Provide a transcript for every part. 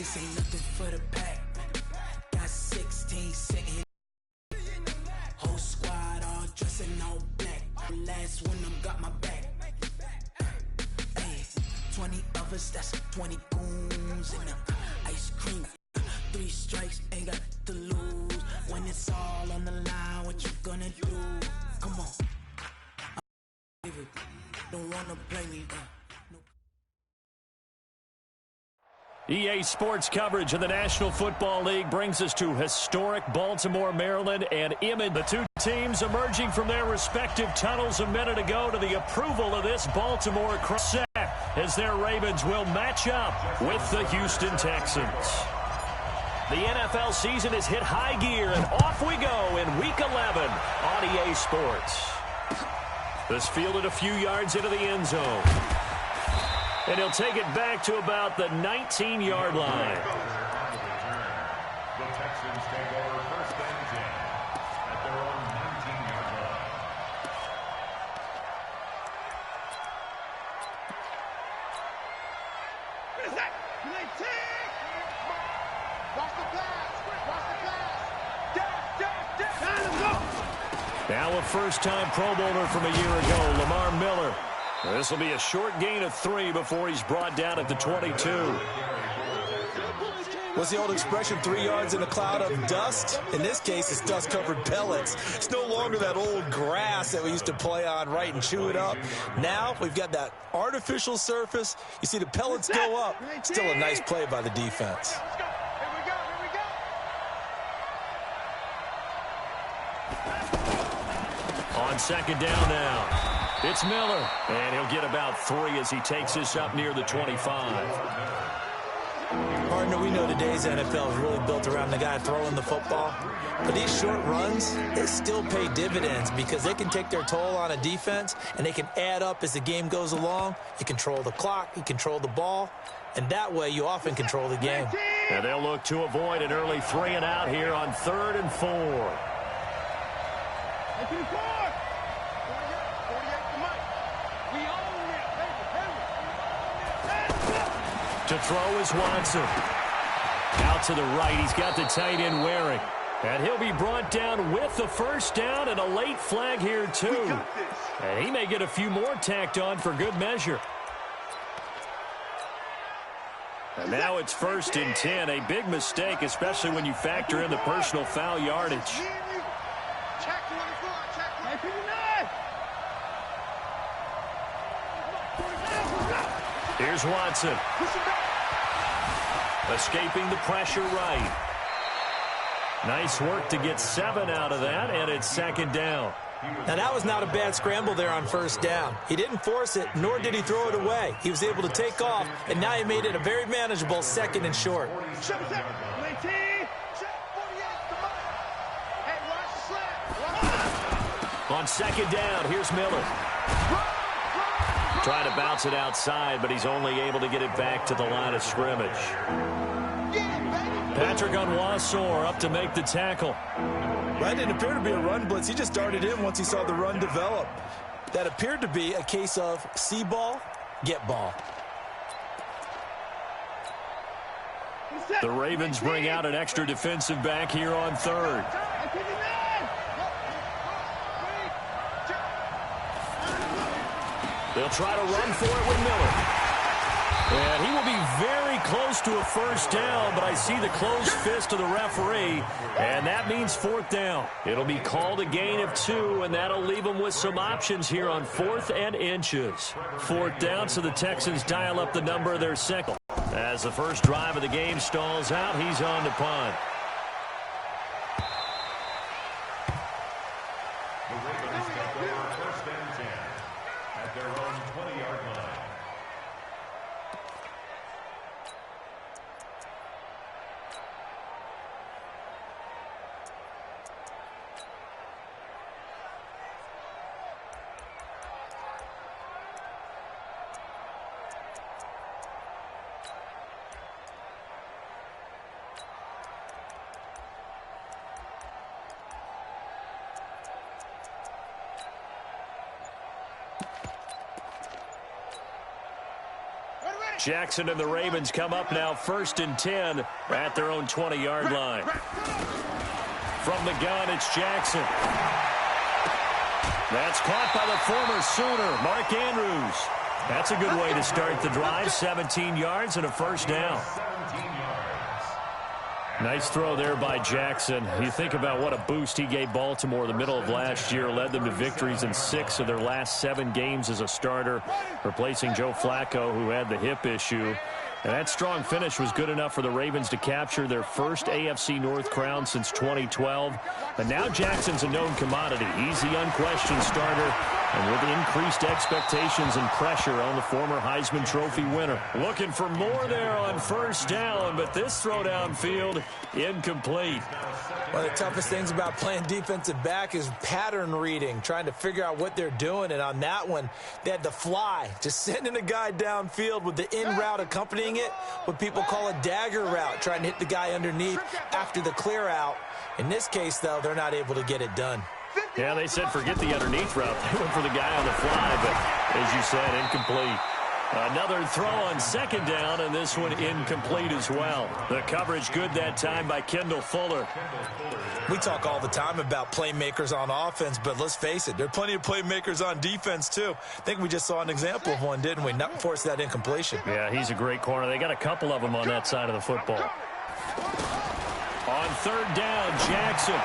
This ain't nothing for the pack. Got 16 sitting. Whole squad all dressing all black. Last one them got my back. Hey, 20 of us, that's 20 goons in the ice cream. 3 strikes, ain't got to lose. When it's all on the line, what you gonna do? Come on. Don't wanna play me. EA Sports coverage of the National Football League brings us to historic Baltimore, Maryland, and Emmett. The two teams emerging from their respective tunnels a minute ago to the approval of this Baltimore set as their Ravens will match up with the Houston Texans. The NFL season has hit high gear, and off we go in Week 11 on EA Sports. This fielded a few yards into the end zone. And he'll take it back to about the 19-yard line. The Texans take over first and 10 at their own 19-yard line. Watch the pass. Now a first-time Pro Bowler from a year ago, Lamar Miller. This will be a short gain of 3 before he's brought down at the 22. What's the old expression, 3 yards in a cloud of dust? In this case, it's dust-covered pellets. It's no longer that old grass that we used to play on, right, and chew it up. Now we've got that artificial surface. You see the pellets go up. Still a nice play by the defense. On second down now. It's Miller, and he'll get about 3 as he takes this up near the 25. Partner, we know today's NFL is really built around the guy throwing the football. But these short runs, they still pay dividends because they can take their toll on a defense, and they can add up as the game goes along. You control the clock, you control the ball, and that way you often control the game. And they'll look to avoid an early 3 and out here on 3rd and 4. To throw is Watson. Out to the right, he's got the tight end Waring. And he'll be brought down with the first down and a late flag here too. And he may get a few more tacked on for good measure. And now it's 1st and 10. A big mistake, especially when you factor in the personal foul yardage. Here's Watson. Escaping the pressure right. Nice work to get 7 out of that, and it's 2nd down. Now, that was not a bad scramble there on 1st down. He didn't force it, nor did he throw it away. He was able to take off, and now he made it a very manageable 2nd and short. On 2nd down, here's Miller. Trying to bounce it outside, but he's only able to get it back to the line of scrimmage. Patrick Onwuasor up to make the tackle. That didn't appear to be a run blitz. He just darted in once he saw the run develop. That appeared to be a case of see ball, get ball. The Ravens bring out an extra defensive back here on 3rd. They'll try to run for it with Miller. And he will be very close to a first down, but I see the closed fist of the referee, and that means 4th down. It'll be called a gain of 2, and that'll leave them with some options here on 4th and inches. 4th down, so the Texans dial up the number of their second. As the first drive of the game stalls out, he's on to punt. The Ravens take over first and 10 at their own 20-yard line. Jackson and the Ravens come up now 1st and 10 at their own 20-yard line. From the gun, it's Jackson. That's caught by the former Sooner, Mark Andrews. That's a good way to start the drive. 17 yards and a first down. Nice throw there by Jackson. You think about what a boost he gave Baltimore the middle of last year. Led them to victories in 6 of their last 7 games as a starter, replacing Joe Flacco, who had the hip issue. And that strong finish was good enough for the Ravens to capture their first AFC North crown since 2012. But now Jackson's a known commodity. He's the unquestioned starter, and with increased expectations and pressure on the former Heisman Trophy winner. Looking for more there on first down, but this throw downfield incomplete. One of the toughest things about playing defensive back is pattern reading, trying to figure out what they're doing. And on that one, they had to fly, just sending a guy downfield with the in route accompanying it, what people call a dagger route, trying to hit the guy underneath after the clear out. In this case, though, they're not able to get it done. Yeah, they said forget the underneath route. They went for the guy on the fly, but as you said, incomplete. Another throw on 2nd down, and this one incomplete as well. The coverage good that time by Kendall Fuller. We talk all the time about playmakers on offense, but let's face it, there are plenty of playmakers on defense, too. I think we just saw an example of one, didn't we? Not force that incompletion. Yeah, he's a great corner. They got a couple of them on that side of the football. On 3rd down, Jackson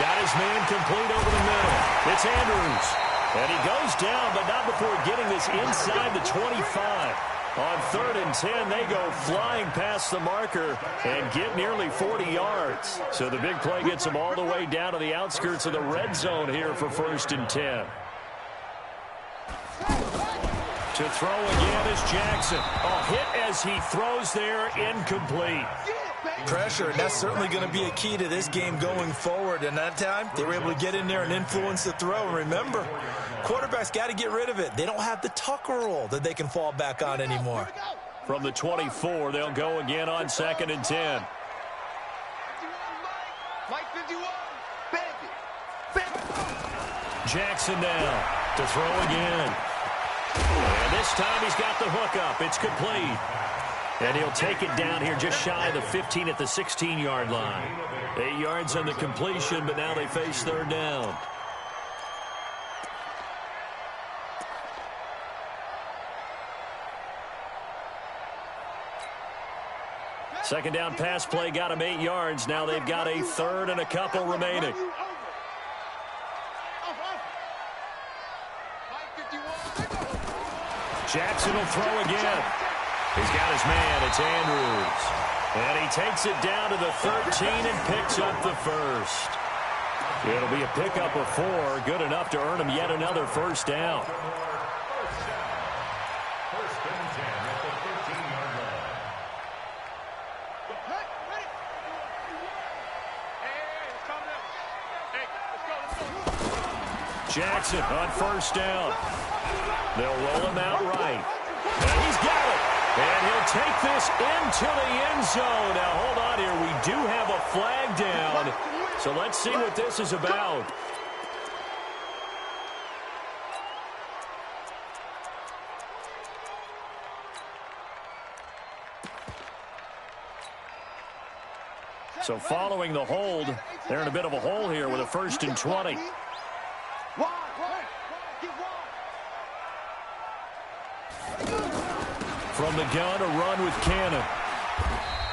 got his man complete over the middle. It's Andrews. And he goes down, but not before getting this inside the 25. On 3rd and 10, they go flying past the marker and get nearly 40 yards. So the big play gets them all the way down to the outskirts of the red zone here for 1st and 10. To throw again is Jackson. A hit as he throws there, incomplete. Pressure, and that's certainly going to be a key to this game going forward. And that time, they were able to get in there and influence the throw. And remember, quarterbacks got to get rid of it. They don't have the tucker roll that they can fall back on anymore. From the 24, they'll go again on 2nd and 10. Jackson now to throw again. And this time he's got the hook up. It's complete. And he'll take it down here just shy of the 15 at the 16-yard line. 8 yards on the completion, but now they face 3rd down. Second down pass play got him 8 yards. Now they've got a 3rd and a couple remaining. Jackson will throw again. He's got his man. It's Andrews. And he takes it down to the 13 and picks up the first. It'll be a pickup of 4. Good enough to earn him yet another first down. Jackson on 1st down. They'll roll him out right. And he's got it. And he'll take this into the end zone. Now, hold on here. We do have a flag down. So let's see what this is about. So following the hold, they're in a bit of a hole here with a 1st and 20. From the gun, a run with Cannon.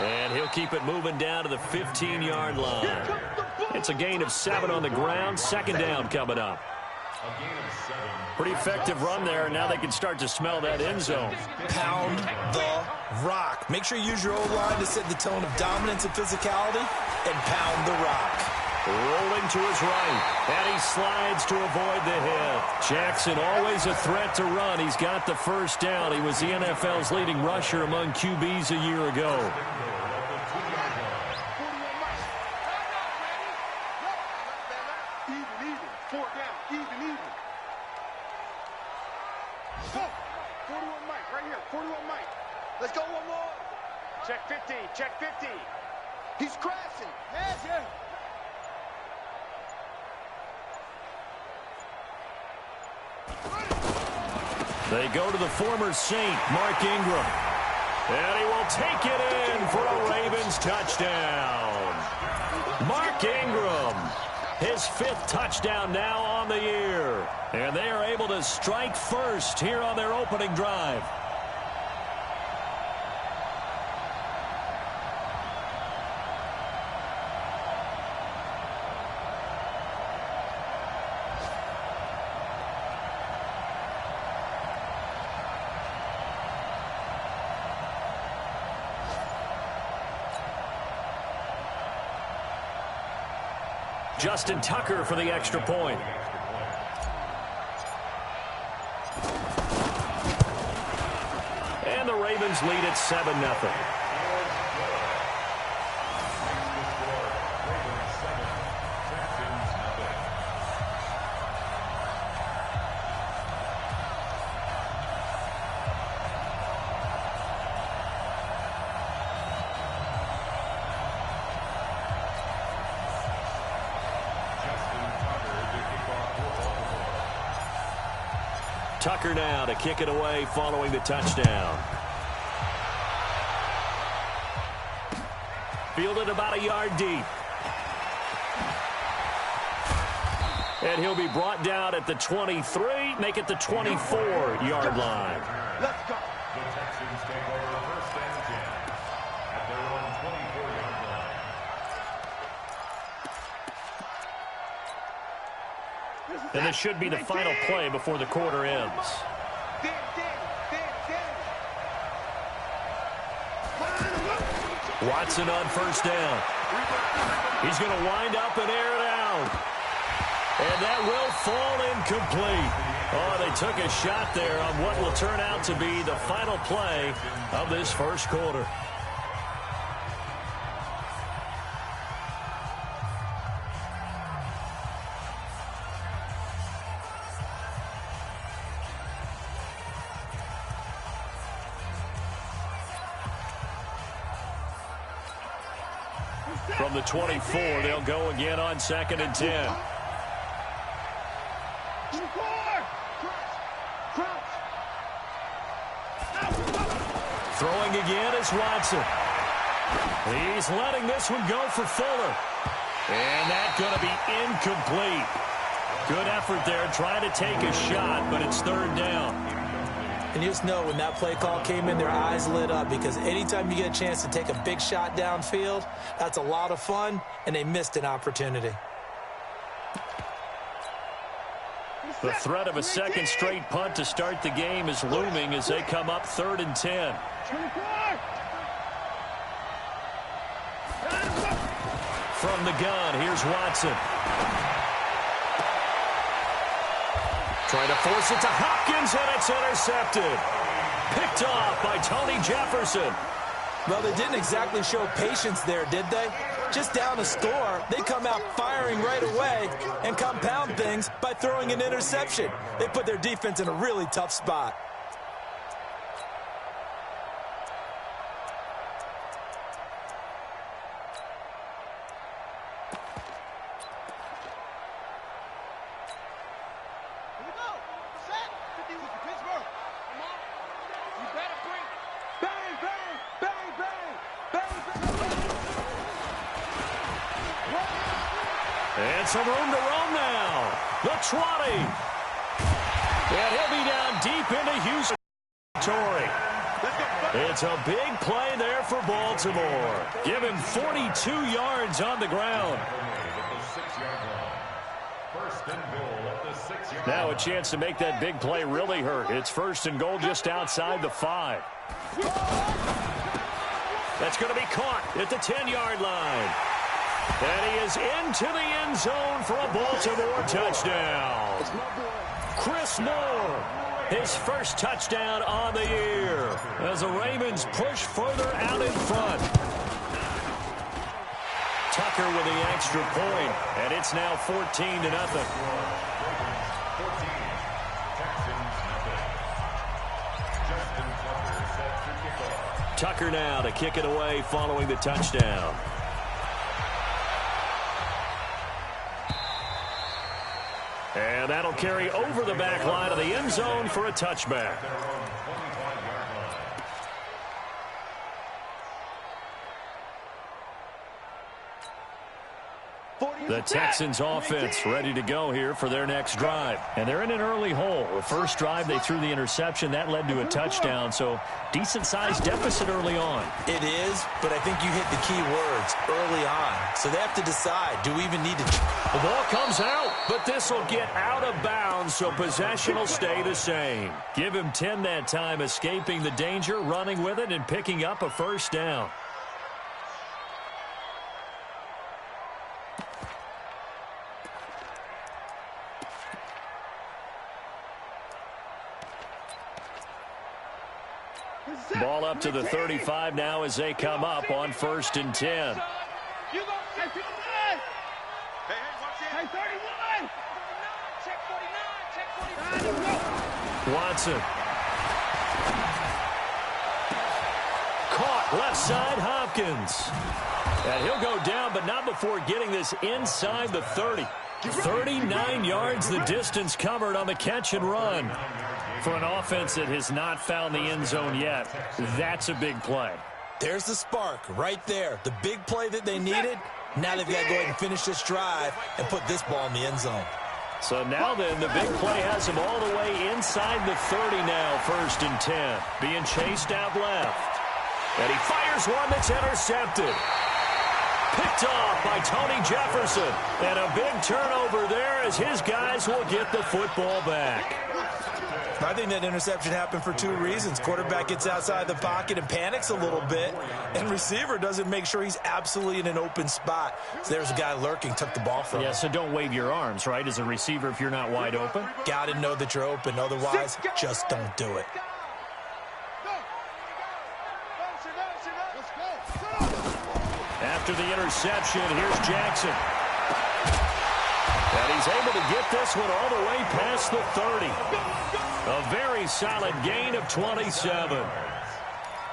And he'll keep it moving down to the 15-yard line. It's a gain of 7 on the ground. 2nd down coming up. Pretty effective run there, and now they can start to smell that end zone. Pound the rock. Make sure you use your O-line to set the tone of dominance and physicality, and pound the rock. Rolling to his right, and he slides to avoid the hit. Jackson always a threat to run. He's got the first down. He was the NFL's leading rusher among QBs a year ago. Even. 4 down. Even. Go. 41 Mike, right here. 41 Mike. Let's go one more. Check 50. Check 50. He's crashing. Yeah. They go to the former Saint, Mark Ingram. And he will take it in for a Ravens touchdown. Mark Ingram, his 5th touchdown now on the year. And they are able to strike first here on their opening drive. Justin Tucker for the extra point. And the Ravens lead at 7-0. Tucker now to kick it away following the touchdown. Fielded about a yard deep. And he'll be brought down at the 23, make it the 24-yard line. Let's go. The Texans take over 1st and 10 at their own 24-yard line. And this should be the final play before the quarter ends. Watson on 1st down. He's going to wind up and air it out. And that will fall incomplete. Oh, they took a shot there on what will turn out to be the final play of this 1st quarter. From the 24, they'll go again on 2nd and 10. Throwing again is Watson. He's letting this one go for Fuller. And that's going to be incomplete. Good effort there trying to take a shot, but it's 3rd down. And you just know when that play call came in, their eyes lit up, because anytime you get a chance to take a big shot downfield, that's a lot of fun, and they missed an opportunity. The threat of a 2nd straight punt to start the game is looming as they come up 3rd and 10. From the gun, here's Watson. Trying to force it to Hopkins, and it's intercepted. Picked off by Tony Jefferson. Well, they didn't exactly show patience there, did they? Just down a score, they come out firing right away and compound things by throwing an interception. They put their defense in a really tough spot. And some room to roam now. The 20. And he'll be down deep into Houston territory. It's a big play there for Baltimore. Give him 42 yards on the ground. Now a chance to make that big play really hurt. It's 1st and goal just outside the 5. That's going to be caught at the 10-yard line. And he is into the end zone for a Baltimore touchdown. Chris Moore, his 1st touchdown on the year as the Ravens push further out in front. Tucker with the extra point, and it's now 14-0. Tucker now to kick it away following the touchdown. And that'll carry over the back line of the end zone for a touchback. The Texans offense ready to go here for their next drive. And they're in an early hole. The first drive, they threw the interception. That led to a touchdown, so decent-sized deficit early on. It is, but I think you hit the key words, early on. So they have to decide, do we even need to... The ball comes out, but this will get out of bounds, so possession will stay the same. Give him 10 that time, escaping the danger, running with it, and picking up a first down. Ball up to the 35 now as they come up on 1st and 10. Watson. Caught left side, Hopkins. And he'll go down, but not before getting this inside the 30. 39 yards the distance covered on the catch and run. For an offense that has not found the end zone yet, that's a big play. There's the spark right there. The big play that they needed. Now they've got to go ahead and finish this drive and put this ball in the end zone. So now then, the big play has him all the way inside the 30 now, 1st and 10. Being chased out left. And he fires one that's intercepted. Picked off by Tony Jefferson. And a big turnover there as his guys will get the football back. I think that interception happened for 2 reasons. Quarterback gets outside the pocket and panics a little bit, and receiver doesn't make sure he's absolutely in an open spot. So there's a guy lurking, took the ball from him. Yeah, so don't wave your arms, right, as a receiver if you're not wide open. Got to know that you're open. Otherwise, just don't do it. After the interception, here's Jackson. And he's able to get this one all the way past the 30. A very solid gain of 27.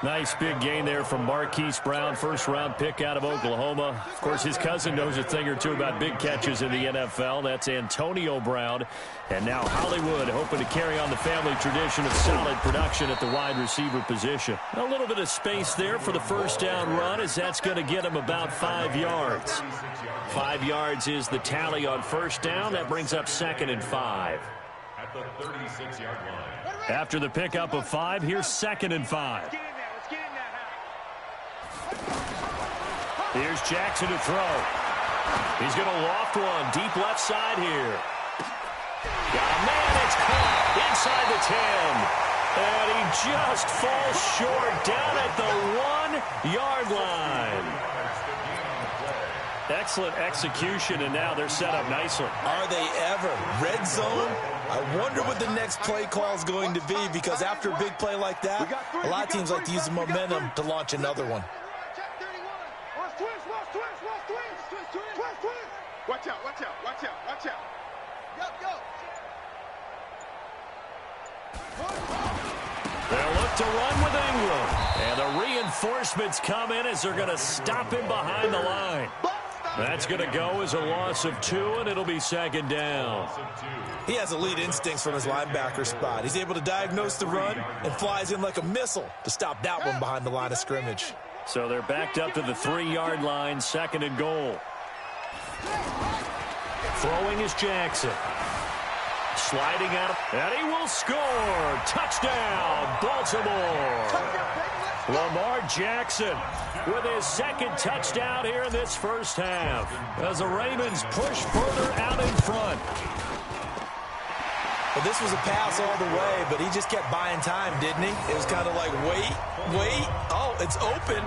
Nice big gain there from Marquise Brown, first-round pick out of Oklahoma. Of course, his cousin knows a thing or two about big catches in the NFL. That's Antonio Brown. And now Hollywood hoping to carry on the family tradition of solid production at the wide receiver position. A little bit of space there for the first down run, as that's going to get him about 5 yards. 5 yards is the tally on first down. That brings up 2nd and 5. At the 36-yard line. After the pickup of 5, here's 2nd and 5. Here's Jackson to throw. He's going to loft one deep left side here. Got a man, it's caught inside the 10. And he just falls short down at the 1-yard line. Excellent execution, and now they're set up nicely. Are they ever? Red zone? I wonder what the next play call is going to be, because after a big play like that, a lot of teams like to use the momentum to launch another one. Watch out, watch out, watch out, watch out. They'll look to run with England. And the reinforcements come in as they're going to stop him behind the line. That's going to go as a loss of 2, and it'll be 2nd down. He has elite instincts from his linebacker spot. He's able to diagnose the run and flies in like a missile to stop that one behind the line of scrimmage. So they're backed up to the 3-yard line, 2nd and goal. Throwing is Jackson. Sliding out, and he will score. Touchdown, Baltimore. Lamar Jackson with his 2nd touchdown here in this first half, as the Ravens push further out in front. Well, this was a pass all the way, but he just kept buying time, didn't he? It was kind of like, wait. Oh, it's open.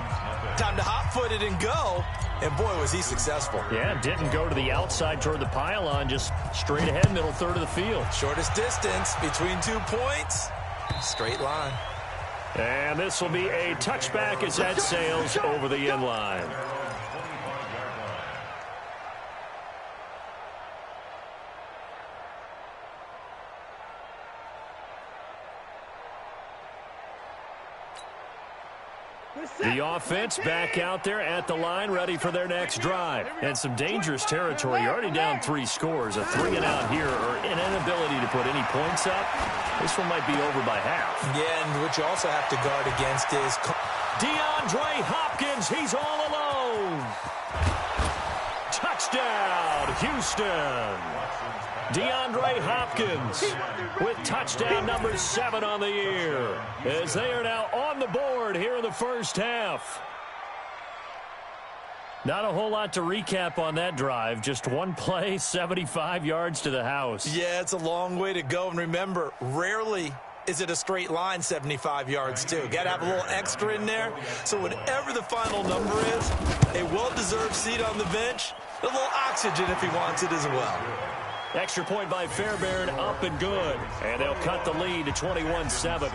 Time to hot-foot it and go. And, boy, was he successful. Yeah, didn't go to the outside toward the pylon, just straight ahead, middle third of the field. Shortest distance between 2 points. Straight line. And this will be a touchback as that sails over the end line. The offense back out there at the line, ready for their next drive. And some dangerous territory. You're already down 3 scores. A 3 and out here, or an inability to put any points up. This one might be over by half. Yeah, and what you also have to guard against is DeAndre Hopkins. He's all alone. Touchdown, Houston. DeAndre Hopkins with touchdown number 7 on the year, as they are now on the board here in the first half. Not a whole lot to recap on that drive. Just one play, 75 yards to the house. Yeah, it's a long way to go. And remember, rarely is it a straight line 75 yards, too. Got to have a little extra in there. So whatever the final number is, a well-deserved seat on the bench, a little oxygen if he wants it as well. Extra point by Fairbairn, up and good. And they'll cut the lead to 21-7.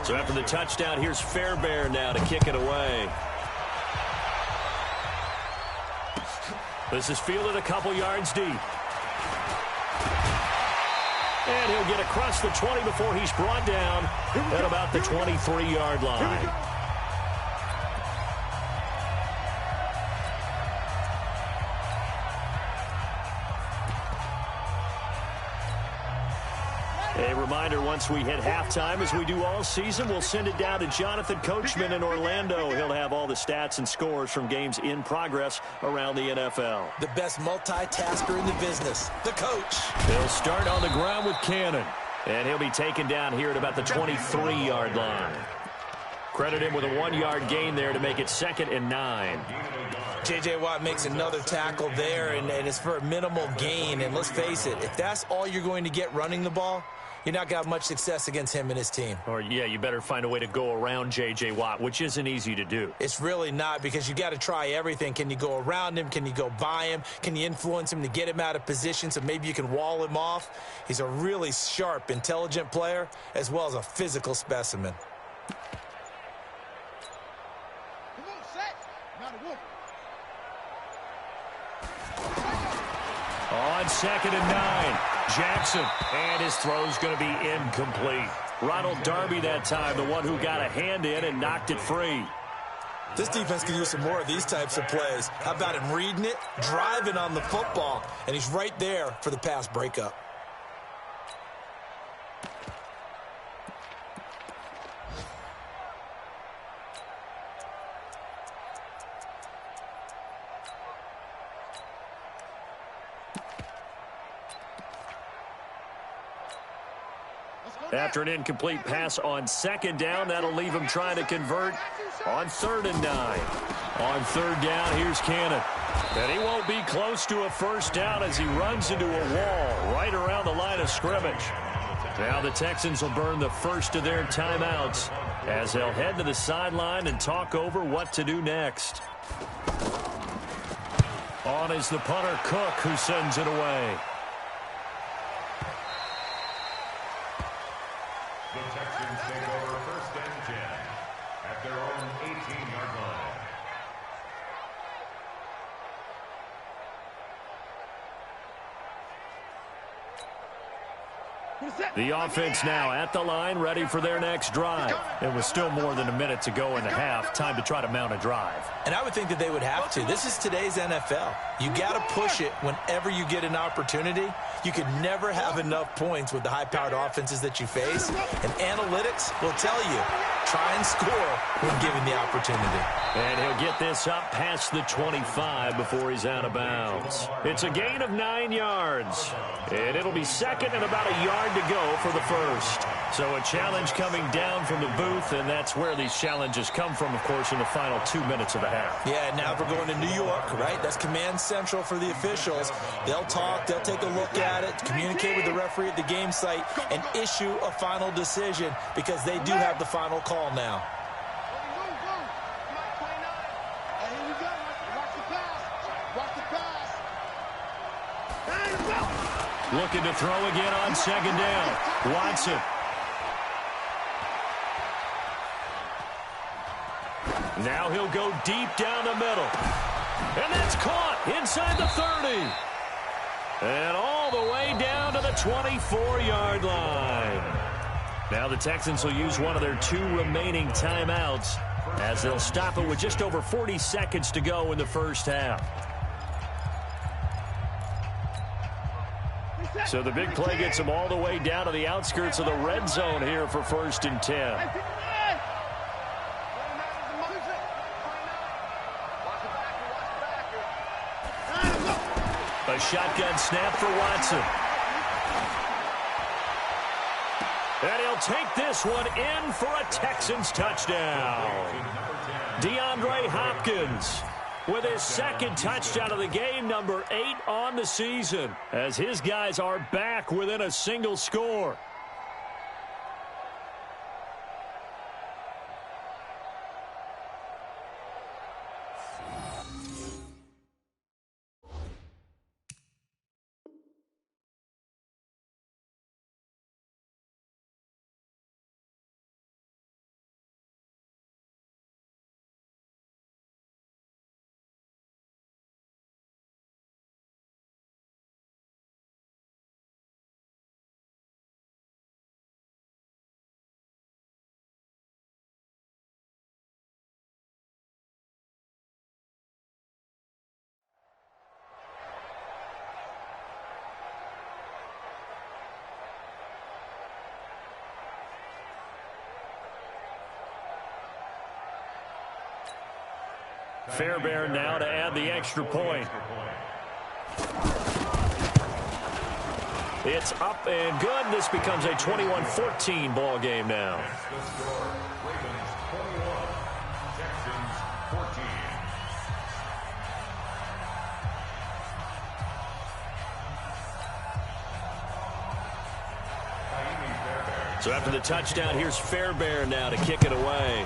So after the touchdown, here's Fairbairn now to kick it away. This is fielded a couple yards deep. And he'll get across the 20 before he's brought down at about the 23-yard line. A reminder, once we hit halftime, as we do all season, we'll send it down to Jonathan Coachman in Orlando. He'll have all the stats and scores from games in progress around the NFL. The best multitasker in the business, the coach. He'll start on the ground with Cannon, and he'll be taken down here at about the 23-yard line. Credit him with a 1-yard gain there to make it 2nd and 9. J.J. Watt makes another tackle there, and it's for a minimal gain. And let's face it, if that's all you're going to get running the ball, you're not going to have much success against him and his team. Or, yeah, you better find a way to go around J.J. Watt, which isn't easy to do. It's really not, because you got to try everything. Can you go around him? Can you go by him? Can you influence him to get him out of position so maybe you can wall him off? He's a really sharp, intelligent player, as well as a physical specimen. On 2nd and 9, Jackson, and his throw's going to be incomplete. Ronald Darby that time, the one who got a hand in and knocked it free. This defense can use some more of these types of plays. How about him reading it, driving on the football, and he's right there for the pass breakup. After an incomplete pass on 2nd down, that'll leave him trying to convert on 3rd and 9. On 3rd down, here's Cannon. And he won't be close to a first down as he runs into a wall right around the line of scrimmage. Now the Texans will burn the first of their timeouts as they'll head to the sideline and talk over what to do next. On is the punter, Cook, who sends it away. The Texans take over 1st and 10 at their own 18-yard line. The offense now at the line, ready for their next drive. And with still more than a minute to go in the half, time to try to mount a drive. And I would think that they would have to. This is today's NFL. You got to push it whenever you get an opportunity. You could never have enough points with the high-powered offenses that you face. And analytics will tell you, try and score when given the opportunity. And he'll get this up past the 25 before he's out of bounds. It's a gain of 9 yards. And it'll be 2nd and about a yard to go for the first. So a challenge coming down from the booth, and that's where these challenges come from, of course, in the final 2 minutes of the half. Yeah, now if we're going to New York, right? That's command central for the officials. They'll talk, they'll take a look at it, communicate with the referee at the game site, and issue a final decision because they do have the final call now. Looking to throw again on 2nd down. Watson. Now he'll go deep down the middle. And that's caught inside the 30. And all all the way down to the 24-yard line. Now the Texans will use one of their 2 remaining timeouts as they'll stop it with just over 40 seconds to go in the first half. So the big play gets them all the way down to the outskirts of the red zone here for 1st and 10. A shotgun snap for Watson. And he'll take this one in for a Texans touchdown. DeAndre Hopkins with his 2nd touchdown of the game, number 8 on the season, as his guys are back within a single score. Fairbairn now to add the extra point. It's up and good. This becomes a 21-14 ball game now. Ravens 21, Texans 14. So after the touchdown, here's Fairbairn now to kick it away.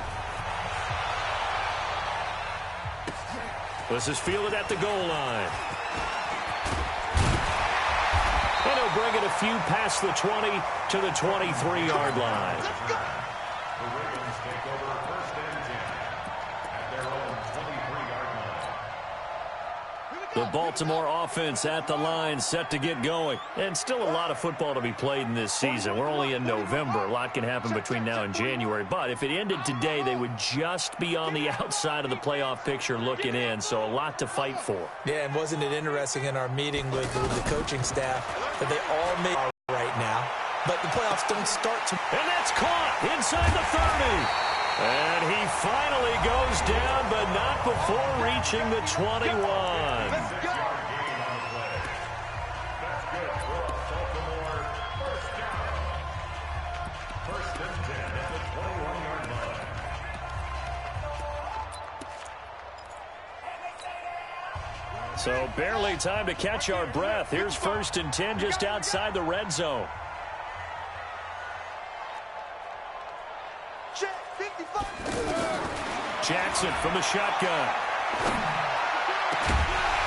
This is fielded at the goal line. And he'll bring it a few past the 20 to the 23-yard line. The Ravens take over 1st and 10 at their own 23-yard line. The Baltimore offense at the line, set to get going. And still a lot of football to be played in this season. We're only in November. A lot can happen between now and January. But if it ended today, they would just be on the outside of the playoff picture looking in. So a lot to fight for. Yeah, and wasn't it interesting in our meeting with the coaching staff that they all made right now, but the playoffs don't start to. And that's caught inside the 30. And he finally goes down, but not before reaching the 21. Let's go. Gain on the play. That's good for a Baltimore first down. 1st and 10 at the 21-yard line. So barely time to catch our breath. Here's 1st and 10 just outside the red zone. Jackson from the shotgun.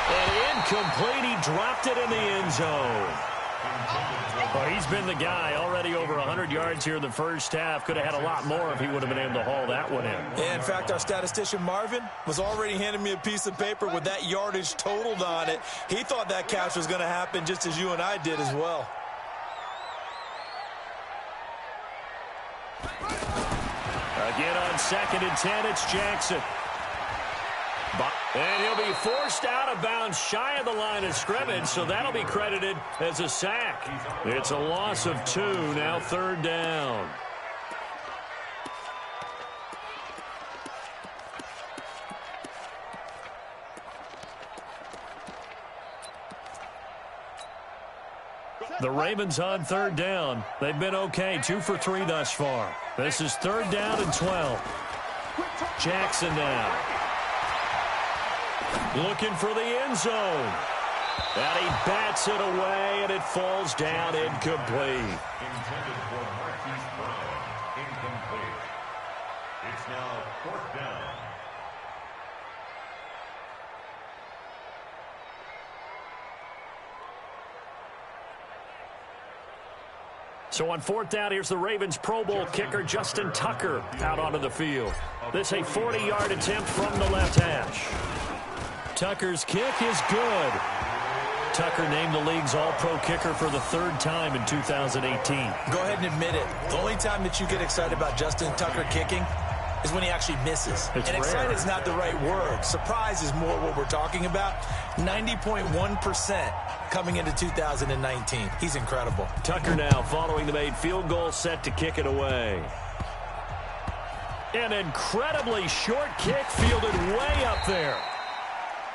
And incomplete. He dropped it in the end zone. Well, he's been the guy already over 100 yards here in the first half. Could have had a lot more if he would have been able to haul that one in. Yeah, in fact, our statistician Marvin was already handing me a piece of paper with that yardage totaled on it. He thought that catch was going to happen just as you and I did as well. Again on 2nd and 10, it's Jackson. And he'll be forced out of bounds shy of the line of scrimmage, so that'll be credited as a sack. It's a loss of 2, now 3rd down. The Ravens on 3rd down. They've been okay, 2 for 3 thus far. This is 3rd down and 12. Jackson now. Looking for the end zone. And he bats it away, and it falls down incomplete. Intended for Marquise Brown. Incomplete. It's now 4th down. So on 4th down, here's the Ravens Pro Bowl kicker Justin Tucker out onto the field. This a 40-yard attempt from the left hash. Tucker's kick is good. Tucker named the league's all-pro kicker for the 3rd time in 2018. Go ahead and admit it. The only time that you get excited about Justin Tucker kicking is when he actually misses. It's and rare. excited is not the right word. Surprise is more what we're talking about. 90.1% coming into 2019. He's incredible. Tucker now following the made field goal, set to kick it away. An incredibly short kick fielded way up there.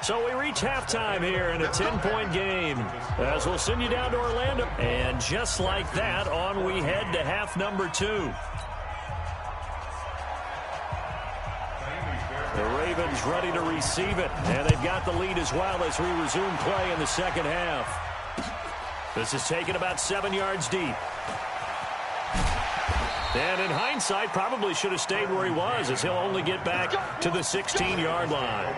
So we reach halftime here in a 10-point game as we'll send you down to Orlando. And just like that, on we head to half number 2. The Ravens ready to receive it, and they've got the lead as well as we resume play in the second half. This is taken about 7 yards deep. And in hindsight, probably should have stayed where he was, as he'll only get back to the 16-yard line.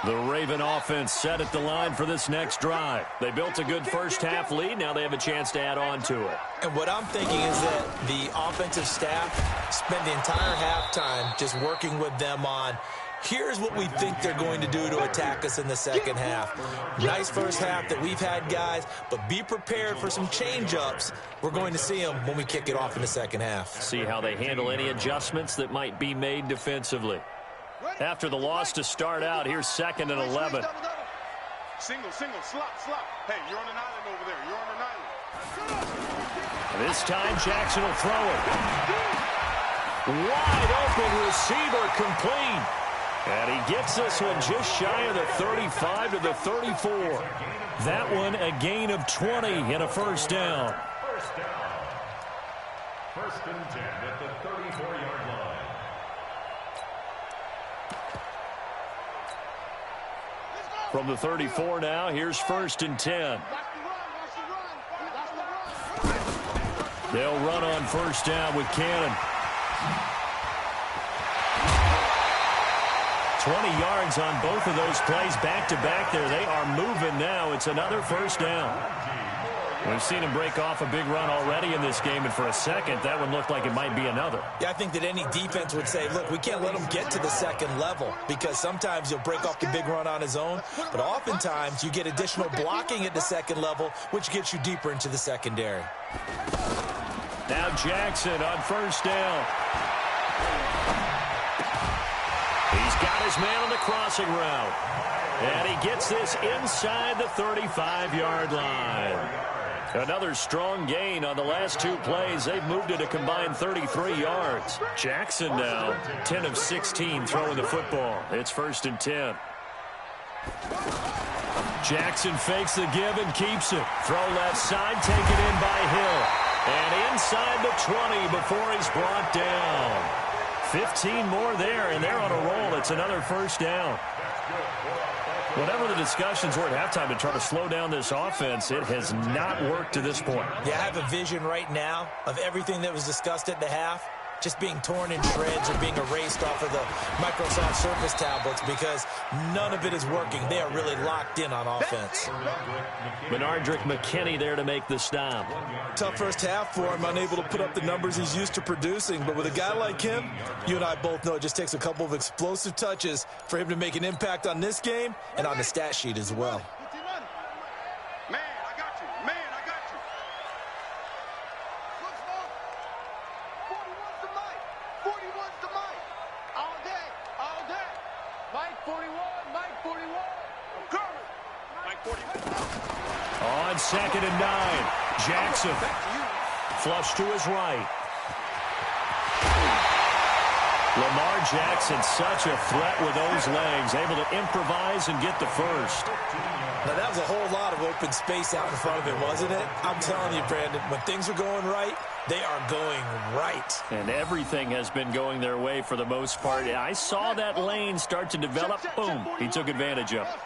The Raven offense set at the line for this next drive. They built a good first-half lead. Now they have a chance to add on to it. And what I'm thinking is that the offensive staff spent the entire halftime just working with them on, here's what we think they're going to do to attack us in the second half. Nice first half that we've had, guys, but be prepared for some change-ups. We're going to see them when we kick it off in the second half. See how they handle any adjustments that might be made defensively. After the loss to start out, here's 2nd and 11. Single, slop. Hey, you're on an island over there. You're on an island. This time, Jackson will throw it. Wide open receiver complete. And he gets this one just shy of the 35 to the 34. That one a gain of 20 and a first down. First and 10 at the 34-yard line. From the 34 now, here's 1st and 10. They'll run on first down with Cannon. 20 yards on both of those plays back-to-back there. They are moving now. It's another first down. We've seen him break off a big run already in this game, and for a second, that one looked like it might be another. Yeah, I think that any defense would say, look, we can't let him get to the second level, because sometimes he'll break off the big run on his own, but oftentimes you get additional blocking at the second level, which gets you deeper into the secondary. Now Jackson on first down. He's got his man on the crossing route. And he gets this inside the 35-yard line. Another strong gain on the last 2 plays. They've moved it a combined 33 yards. Jackson now 10 of 16 throwing the football. It's 1st and 10. Jackson fakes the give and keeps it. Throw left side, taken in by Hill. And inside the 20 before he's brought down. 15 more there, and they're on a roll. It's another first down. Whatever the discussions were at halftime to try to slow down this offense, it has not worked to this point. Yeah, I have a vision right now of everything that was discussed at the half just being torn in shreds or being erased off of the Microsoft Surface tablets, because none of it is working. They are really locked in on offense. Menardrick McKinney there to make the stop. Tough first half for him, unable to put up the numbers he's used to producing. But with a guy like him, you and I both know it just takes a couple of explosive touches for him to make an impact on this game and on the stat sheet as well. Man, I got you. Man, I got you. 41's to Mike. 41's to Mike. All day. All day. Mike 41. Mike 41. I'm coming. Mike 41. On 2nd and 9. Jackson. Flush to his right. Lamar Jackson, such a threat with those legs, able to improvise and get the first. Now, that was a whole lot of open space out in front of him, wasn't it? I'm telling you, Brandon, when things are going right, they are going right. And everything has been going their way for the most part. I saw that lane start to develop. Boom. He took advantage of it.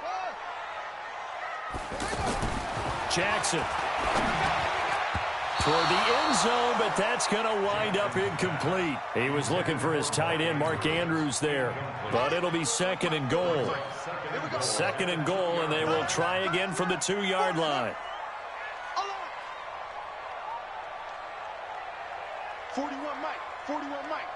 Jackson. Toward the end zone, but that's going to wind up incomplete. He was looking for his tight end, Mark Andrews, there. But it'll be 2nd and goal. 2nd and goal, and they will try again from the 2-yard line. 41 Mike. 41 Mike.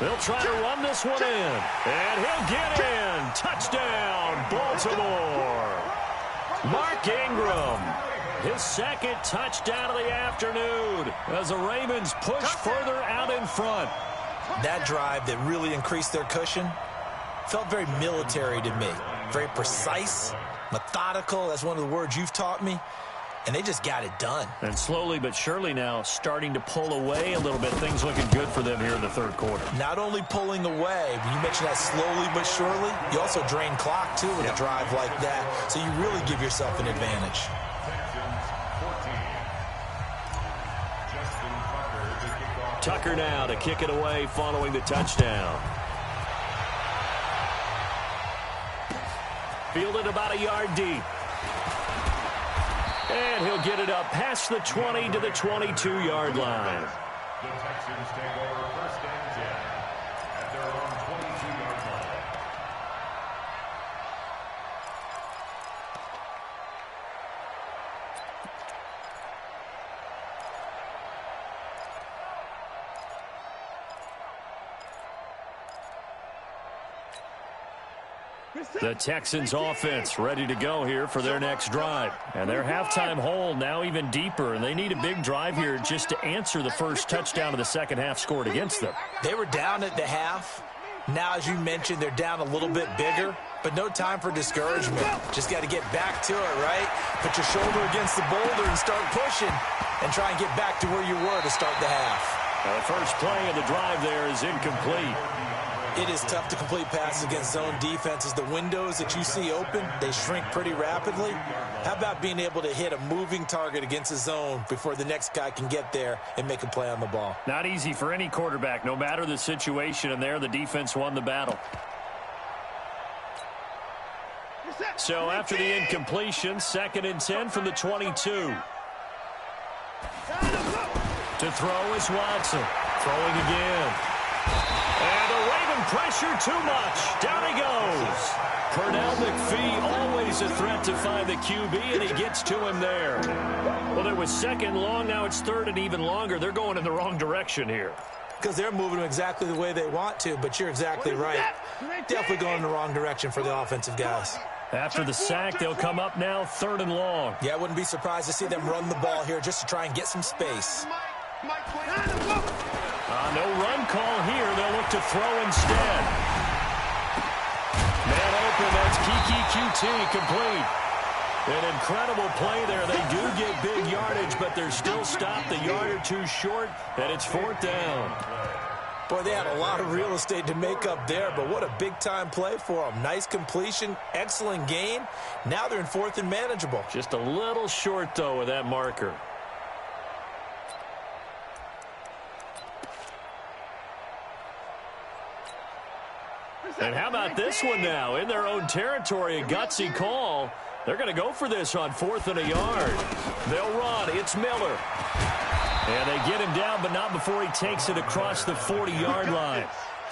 They'll try to run this one in, and he'll get in. Touchdown, Baltimore. Mark Ingram, his second touchdown of the afternoon as the Ravens push further out in front. That drive that really increased their cushion felt very military to me. Very precise, methodical. That's one of the words you've taught me. And they just got it done. And slowly but surely now starting to pull away a little bit. Things looking good for them here in the third quarter. Not only pulling away, but you mentioned that slowly but surely, you also drain clock, too, with a drive like that. So you really give yourself an advantage. Tucker now to kick it away following the touchdown. Fielded about a yard deep. And he'll get it up past the 20 to the 22-yard line. The Texans take over first and 10 at their own 22-yard line. The Texans offense ready to go here for their next drive. And their halftime hole now even deeper. And they need a big drive here just to answer the first touchdown of the second half scored against them. They were down at the half. Now, as you mentioned, they're down a little bit bigger. But no time for discouragement. Just got to get back to it, right? Put your shoulder against the boulder and start pushing. And try and get back to where you were to start the half. Now, the first play of the drive there is incomplete. It is tough to complete passes against zone defenses. The windows that you see open, they shrink pretty rapidly. How about being able to hit a moving target against a zone before the next guy can get there and make a play on the ball? Not easy for any quarterback, no matter the situation, and there the defense won the battle. So after the incompletion, 2nd and 10 from the 22. To throw is Watson. Throwing again. And the Raven pressure too much. Down he goes. Pernell McPhee, always a threat to find the QB, and he gets to him there. Well, there was 2nd long. Now it's 3rd and even longer. They're going in the wrong direction here. Because they're moving exactly the way they want to, but you're exactly right. Definitely going in the wrong direction for the offensive guys. After the sack, they'll come up now 3rd and long. Yeah, I wouldn't be surprised to see them run the ball here just to try and get some space. No run call here. They'll look to throw instead. Man open. That's Kiki QT complete. An incredible play there. They do get big yardage, but they're still stopped a yard or two short, and it's 4th down. Boy, they had a lot of real estate to make up there, but what a big-time play for them. Nice completion, excellent gain. Now they're in 4th and manageable. Just a little short, though, with that marker. And how about this one now? In their own territory, a gutsy call. They're going to go for this on 4th and a yard. They'll run. It's Miller. And they get him down, but not before he takes it across the 40-yard line.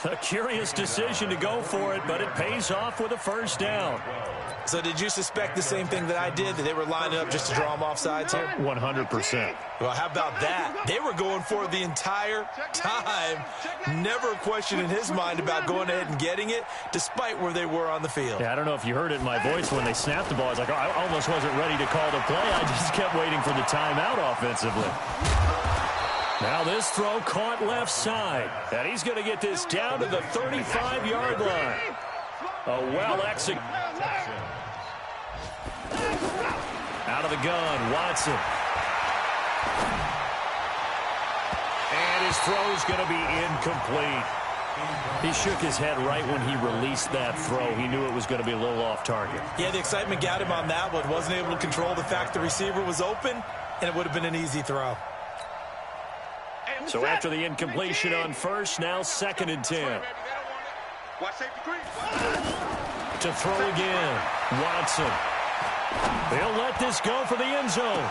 A curious decision to go for it, but it pays off with a 1st down. So did you suspect the same thing that I did, that they were lining up just to draw them off sides here? 100%. Well, how about that? They were going for it the entire time. Never a question in his mind about going ahead and getting it, despite where they were on the field. Yeah, I don't know if you heard it in my voice when they snapped the ball. I was like, oh, I almost wasn't ready to call the play. I just kept waiting for the timeout offensively. Now this throw caught left side. And he's going to get this down to the 35-yard line. A well-executed. Out of the gun, Watson. And his throw's going to be incomplete. He shook his head right when he released that throw. He knew it was going to be a little off target. Yeah, the excitement got him on that one. Wasn't able to control the fact the receiver was open, and it would have been an easy throw. So after the incompletion on 1st, now 2nd and 10. To throw again, Watson. They'll let this go for the end zone.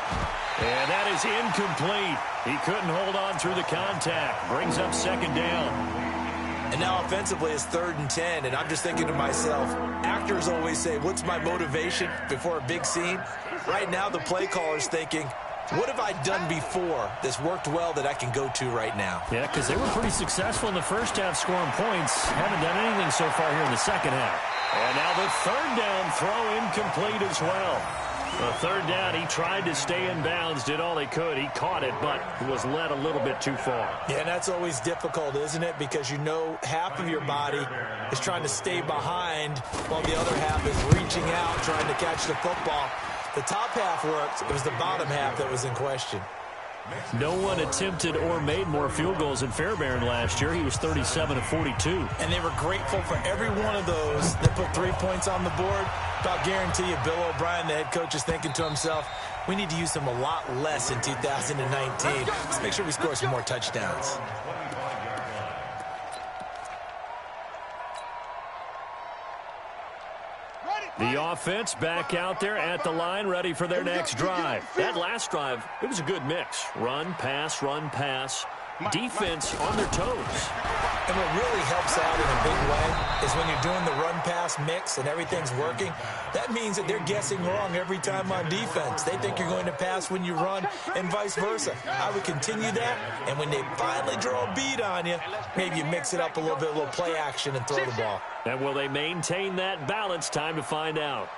And that is incomplete. He couldn't hold on through the contact. Brings up 2nd down. And now offensively it's 3rd and 10, and I'm just thinking to myself, actors always say, what's my motivation before a big scene? Right now the play caller's thinking, What have I done before that's worked well that I can go to right now? Yeah, because they were pretty successful in the first half scoring points. Haven't done anything so far here in the second half. And now the third down throw incomplete as well. The third down, he tried to stay in bounds, did all he could. He caught it, but was led a little bit too far. Yeah, and that's always difficult, isn't it? Because you know half of your body is trying to stay behind while the other half is reaching out, trying to catch the football. The top half worked. It was the bottom half that was in question. No one attempted or made more field goals than Fairbairn last year. He was 37 of 42. And they were grateful for every one of those that put 3 points on the board. I'll guarantee you Bill O'Brien, the head coach, is thinking to himself, we need to use them a lot less in 2019. Let's make sure we score some more touchdowns. The offense back out there at the line, ready for their next drive. That last drive, it was a good mix. Run, pass, defense on their toes. And what really helps out in a big way is when you're doing the run-pass mix and everything's working, that means that they're guessing wrong every time on defense. They think you're going to pass when you run and vice versa. I would continue that, and when they finally draw a beat on you, maybe you mix it up a little bit, a little play action and throw the ball. And will they maintain that balance? Time to find out.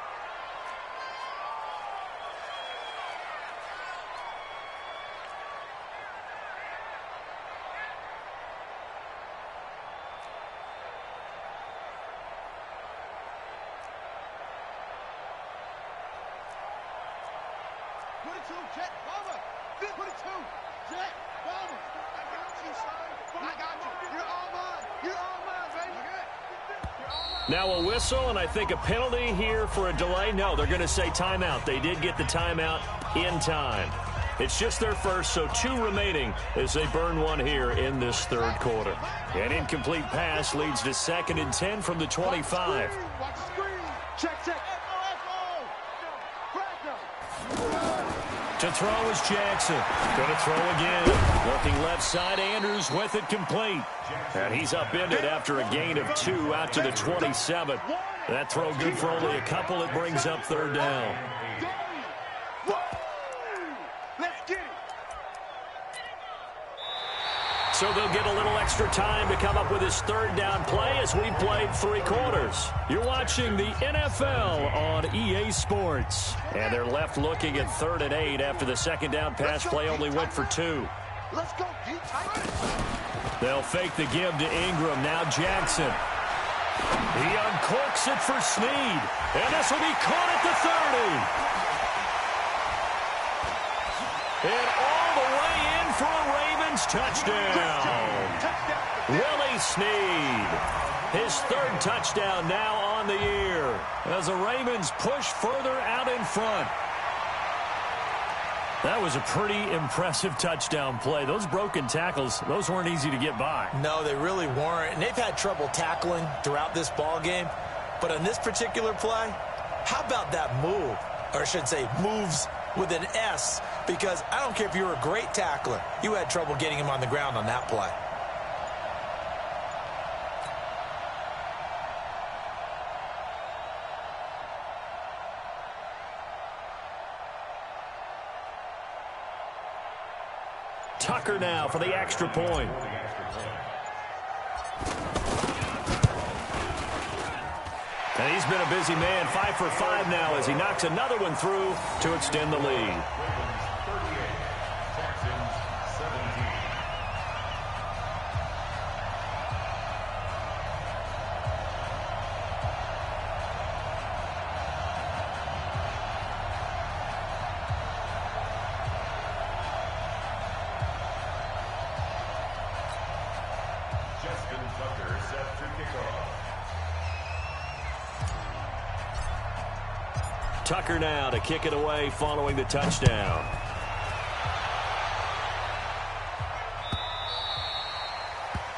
Now a whistle, and I think a penalty here for a delay. No, they're going to say timeout. They did get the timeout in time. It's just their first, so 2 remaining as they burn one here in this third quarter. An incomplete pass leads to 2nd and 10 from the 25. To throw is Jackson. Going to throw again. Looking left side, Andrews with it complete. And he's upended after a gain of 2 out to the 27. That throw good for only a couple. It brings up third down. So they'll get a little extra time to come up with his third down play as we played 3 quarters. You're watching the NFL on EA Sports. And they're left looking at 3rd and 8 after the second down pass play only went for 2. Let's go, They'll fake the give to Ingram. Now Jackson. He uncorks it for Snead. And this will be caught at the 30. And all the way in for a Ravens touchdown. Willie Snead. His 3rd touchdown now on the year as the Ravens push further out in front. That was a pretty impressive touchdown play. Those broken tackles, those weren't easy to get by. No, they really weren't. And they've had trouble tackling throughout this ball game. But on this particular play, how about that move? Or I should say moves with an S, because I don't care if you're a great tackler. You had trouble getting him on the ground on that play. Tucker now for the extra point. And he's been a busy man, 5 for 5 now as he knocks another one through to extend the lead. Tucker now to kick it away following the touchdown.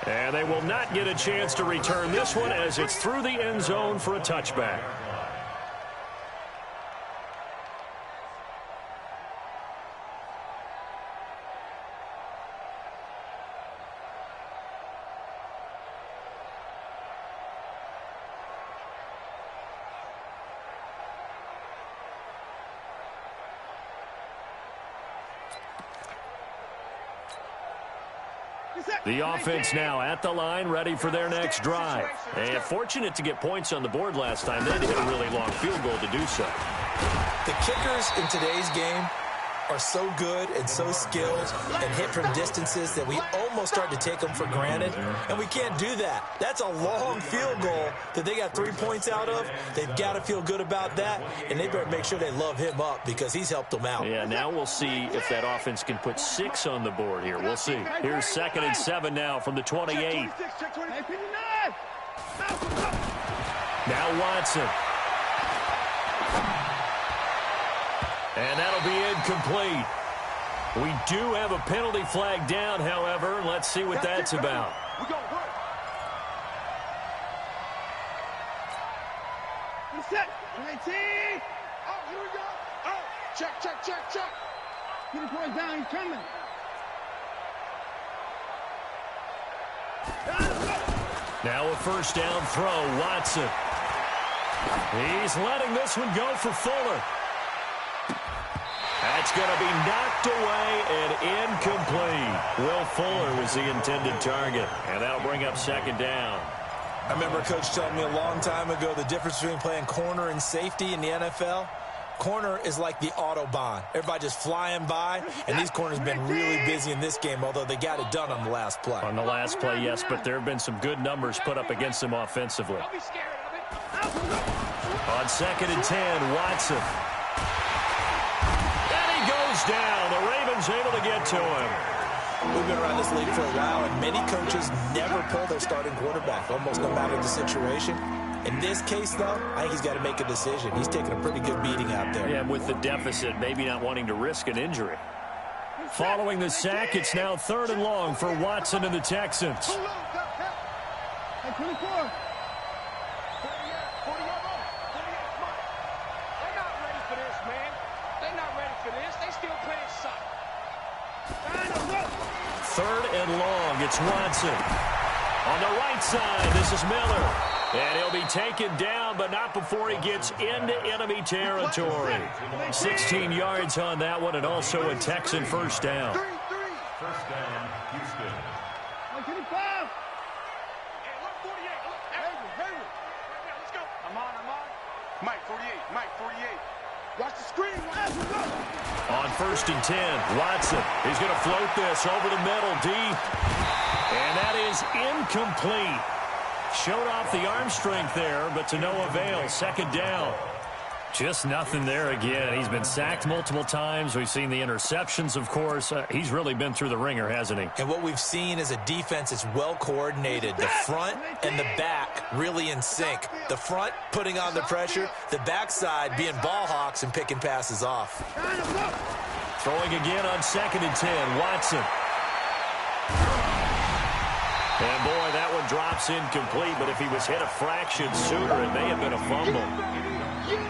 And they will not get a chance to return this one as it's through the end zone for a touchback. The offense now at the line, ready for their next drive. And fortunate to get points on the board last time. They hit a really long field goal to do so. The kickers in today's game are so good and so skilled and hit from distances that we almost start to take them for granted, and we can't do that. That's a long field goal that they got 3 points out of. They've got to feel good about that, and they better make sure they love him up because he's helped them out. Yeah, now we'll see if that offense can put 6 on the board here. We'll see. Here's 2nd and 7 now from the 28. Now Watson. And that'll be incomplete. We do have a penalty flag down, however. Let's see what that's about. Set. 19. Oh, here we go. Oh, check. Get his boy down. He's coming. Now a first down throw, Watson. He's letting this one go for Fuller. That's going to be knocked away and incomplete. Will Fuller was the intended target, and that'll bring up 2nd down. I remember Coach telling me a long time ago the difference between playing corner and safety in the NFL. Corner is like the Autobahn. Everybody just flying by, and these corners have been really busy in this game, although they got it done on the last play. On the last play, yes, but there have been some good numbers put up against them offensively. On 2nd and 10, Watson. Goes down. The Ravens able to get to him. We've been around this league for a while, and many coaches never pull their starting quarterback, almost no matter the situation. In this case, though, I think he's got to make a decision. He's taking a pretty good beating out there. Yeah, with the deficit, maybe not wanting to risk an injury. Following the sack, it's now 3rd and long for Watson and the Texans. Hey, 24. Third and long, it's Watson. On the right side, this is Miller. And he'll be taken down, but not before he gets into enemy territory. 16 yards on that one, and also a Texan first down. First down, Houston. 25. Hey, look, 48. Look, Henry. Let's go. I'm on. Mike, 48. Watch the screen. On 1st and 10, Watson. He's going to float this over the middle, deep. And that is incomplete. Showed off the arm strength there, but to no avail. 2nd down. Just nothing there again. He's been sacked multiple times. We've seen the interceptions, of course. He's really been through the ringer, hasn't he? And what we've seen is a defense that's well coordinated. The front and the back really in sync. The front putting on the pressure. The backside being ball hawks and picking passes off. Throwing again on 2nd and 10. Watson. And, boy, that one drops incomplete. But if he was hit a fraction sooner, it may have been a fumble.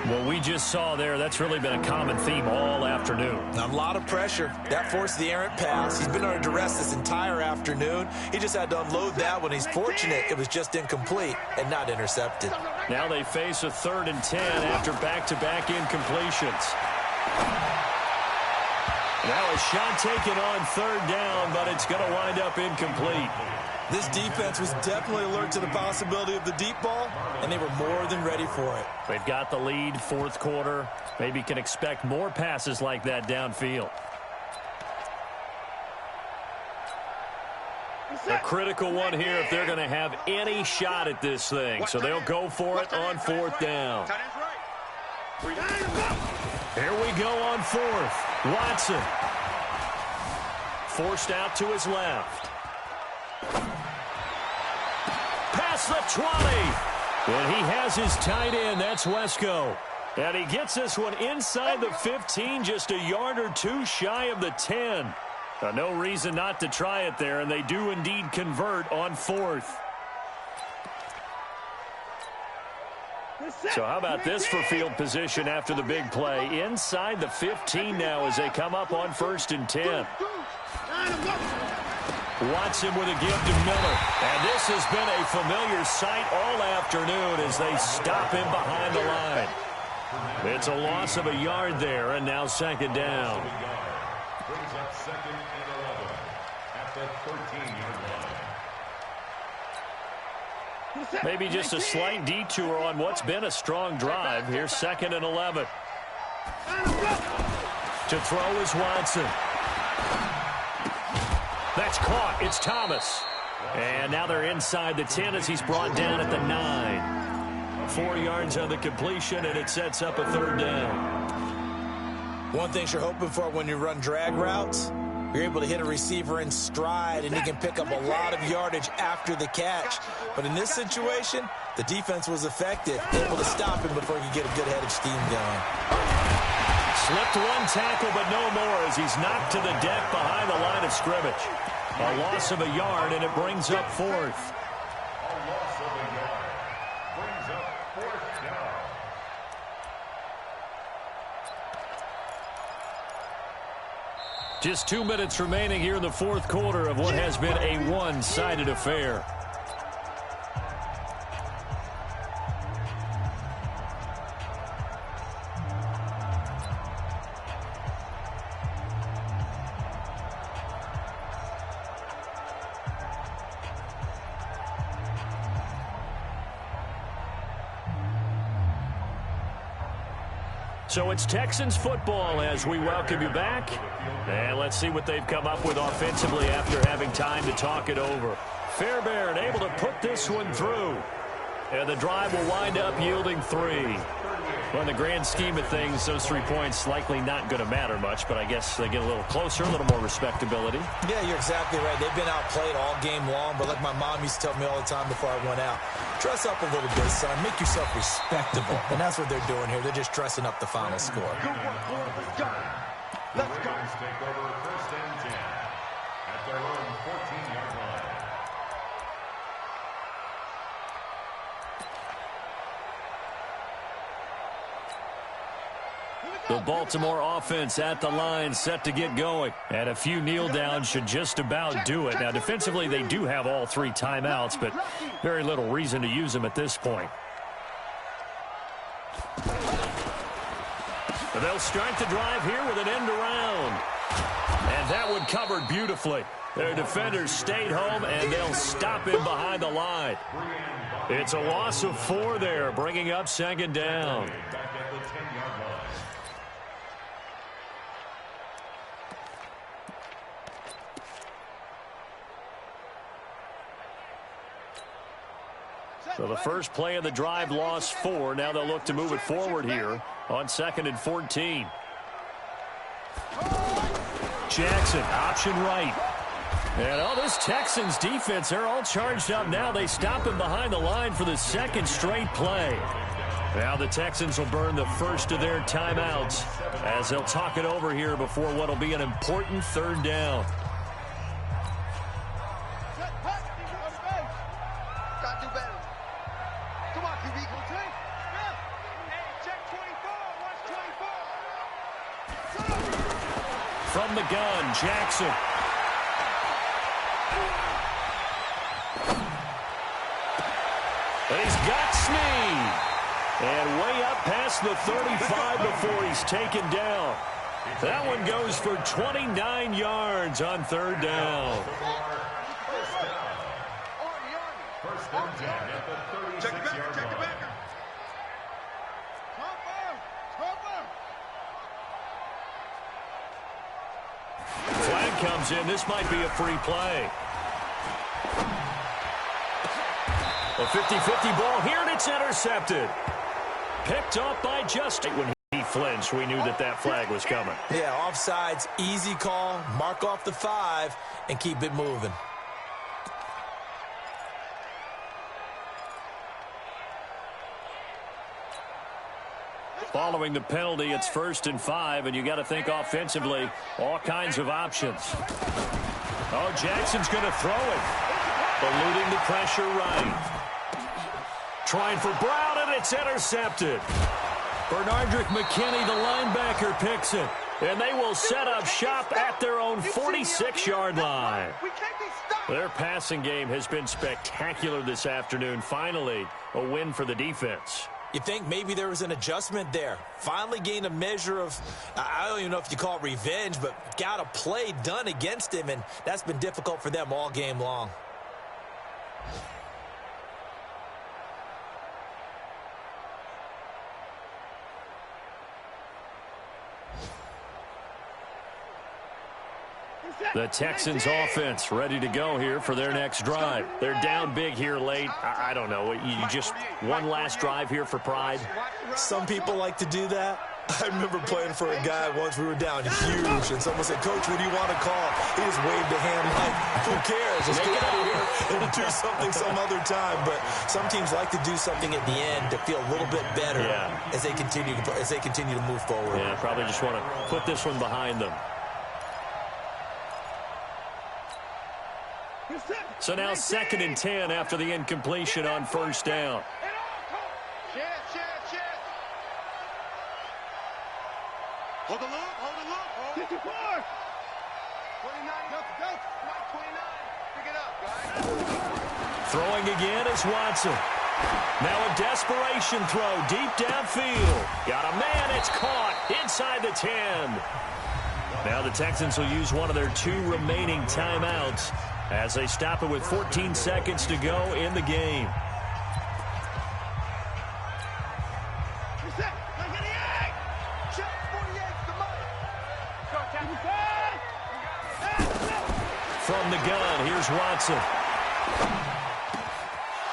Well, we just saw there, that's really been a common theme all afternoon. A lot of pressure. That forced the errant pass. He's been under duress this entire afternoon. He just had to unload that one. He's fortunate it was just incomplete and not intercepted. Now they face a 3rd and 10 after back-to-back incompletions. Now a shot taken on 3rd down, but it's going to wind up incomplete. This defense was definitely alert to the possibility of the deep ball, and they were more than ready for it. They've got the lead, 4th quarter. Maybe can expect more passes like that downfield. A critical one here if they're going to have any shot at this thing. So they'll go for it on 4th down. Here we go on 4th. Watson. Forced out to his left. Past the 20. And he has his tight end. That's Wesco. And he gets this one inside the 15, just a yard or two shy of the 10. No reason not to try it there, and they do indeed convert on 4th. So how about this for field position after the big play? Inside the 15 now as they come up on 1st and 10. Watson with a give to Miller. And this has been a familiar sight all afternoon as they stop him behind the line. It's a loss of a yard there, and now 2nd down. Brings up 2nd and 11 at at the 13-yard line. Maybe just a slight detour on what's been a strong drive. Here's 2nd and 11. To throw is Watson. That's caught. It's Thomas. And now they're inside the 10 as he's brought down at the 9. 4 yards on the completion, and it sets up a 3rd down. One thing you're hoping for when you run drag routes, you're able to hit a receiver in stride, and he can pick up a lot of yardage after the catch. But in this situation, the defense was effective, able to stop him before he could get a good head of steam going. Slipped one tackle, but no more as he's knocked to the deck behind the line of scrimmage. A loss of a yard, and it brings up 4th. A loss of a yard brings up 4th down. Just 2 minutes remaining here in the 4th quarter of what has been a one-sided affair. So it's Texans football as we welcome you back. And let's see what they've come up with offensively after having time to talk it over. Fairbairn able to put this one through. And the drive will wind up yielding 3. Well, in the grand scheme of things, those 3 points likely not going to matter much, but I guess they get a little closer, a little more respectability. Yeah, you're exactly right. They've been outplayed all game long, but like my mom used to tell me all the time before I went out, dress up a little bit, son. Make yourself respectable. And that's what they're doing here. They're just dressing up the final score. Good work, boys. Let's go. Let's go. Ravens take over 1st and 10 at their own 14-yard line. The Baltimore offense at the line set to get going. And a few kneel downs should just about do it. Now, defensively, they do have all 3 timeouts, but very little reason to use them at this point. They'll start the drive here with an end around. And that one covered beautifully. Their defenders stayed home, and they'll stop him behind the line. It's a loss of 4 there, bringing up 2nd down. Back at the 10-yard line. So the first play of the drive lost 4. Now they'll look to move it forward here on 2nd and 14. Jackson, option right. And this Texans defense, they're all charged up now. They stop him behind the line for the 2nd straight play. Now the Texans will burn the first of their timeouts as they'll talk it over here before what will be an important 3rd down. Gotta do better. Come on, QB. Hey, check 24. Watch 24. From the gun, Jackson. And he's got Snead. And way up past the 35 before he's taken down. That one goes for 29 yards on 3rd down. First and 10 at the 36-yard line. Flag comes in. This might be a free play. A 50-50 ball here, and it's intercepted. Picked off by Justin. When he flinched, we knew that flag was coming. Yeah, offsides, easy call, mark off the 5, and keep it moving. Following the penalty, it's 1st and 5, and you got to think offensively, all kinds of options. Oh, Jackson's going to throw it. Eluding the pressure right. Trying for Brown, and it's intercepted. Bernardrick McKinney, the linebacker, picks it. And they will set up shop at their own 46-yard line. Their passing game has been spectacular this afternoon. Finally, a win for the defense. You think maybe there was an adjustment there. Finally gained a measure of, I don't even know if you call it revenge, but got a play done against him, and that's been difficult for them all game long. The Texans offense ready to go here for their next drive. They're down big here late. I don't know. You just one last drive here for pride. Some people like to do that. I remember playing for a guy once. We were down huge, and someone said, "Coach, what do you want to call?" He just waved a hand like, "Who cares? Let's get out of here and do something some other time." But some teams like to do something at the end to feel a little bit better as they continue to move forward. Yeah, probably just want to put this one behind them. So now 2nd and 10 after the incompletion on first down. Hold the loop, hold the loop, hold 54. 29, go. 29. Pick it up, guys. Throwing again is Watson. Now a desperation throw deep downfield. Got a man, it's caught inside the 10. Now the Texans will use one of their 2 remaining timeouts as they stop it with 14 seconds to go in the game. From the gun, here's Watson.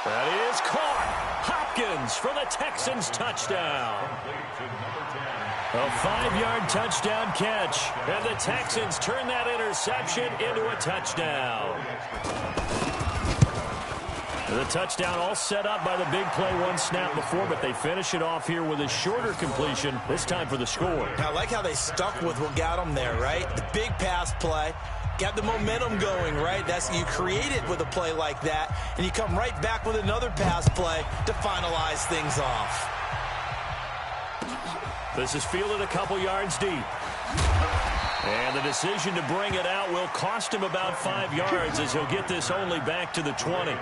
That is caught. Hopkins for the Texans touchdown. A 5-yard touchdown catch. And the Texans turn that interception into a touchdown. The touchdown all set up by the big play one snap before, but they finish it off here with a shorter completion, this time for the score. I like how they stuck with what got them there, right? The big pass play. Got the momentum going, right? You create it with a play like that, and you come right back with another pass play to finalize things off. This is fielded a couple yards deep. And the decision to bring it out will cost him about 5 yards as he'll get this only back to the 20.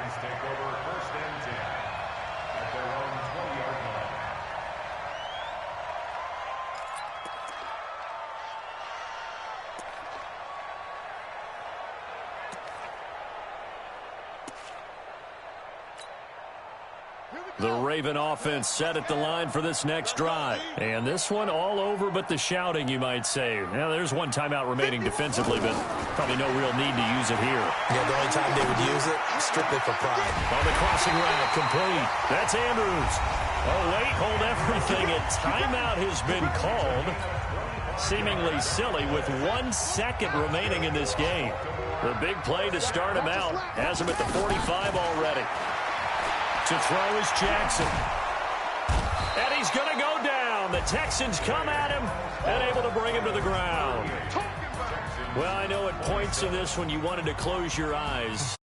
The Raven offense set at the line for this next drive. And this one all over but the shouting, you might say. Now, there's one timeout remaining defensively, but probably no real need to use it here. Yeah, the only time they would use it, strictly for pride. On the crossing route, complete. That's Andrews. Oh, wait, hold everything. A timeout has been called. Seemingly silly with 1 second remaining in this game. The big play to start him out has him at the 45 already. To throw is Jackson. And he's going to go down. The Texans come at him and able to bring him to the ground. Well, I know at points in this when you wanted to close your eyes.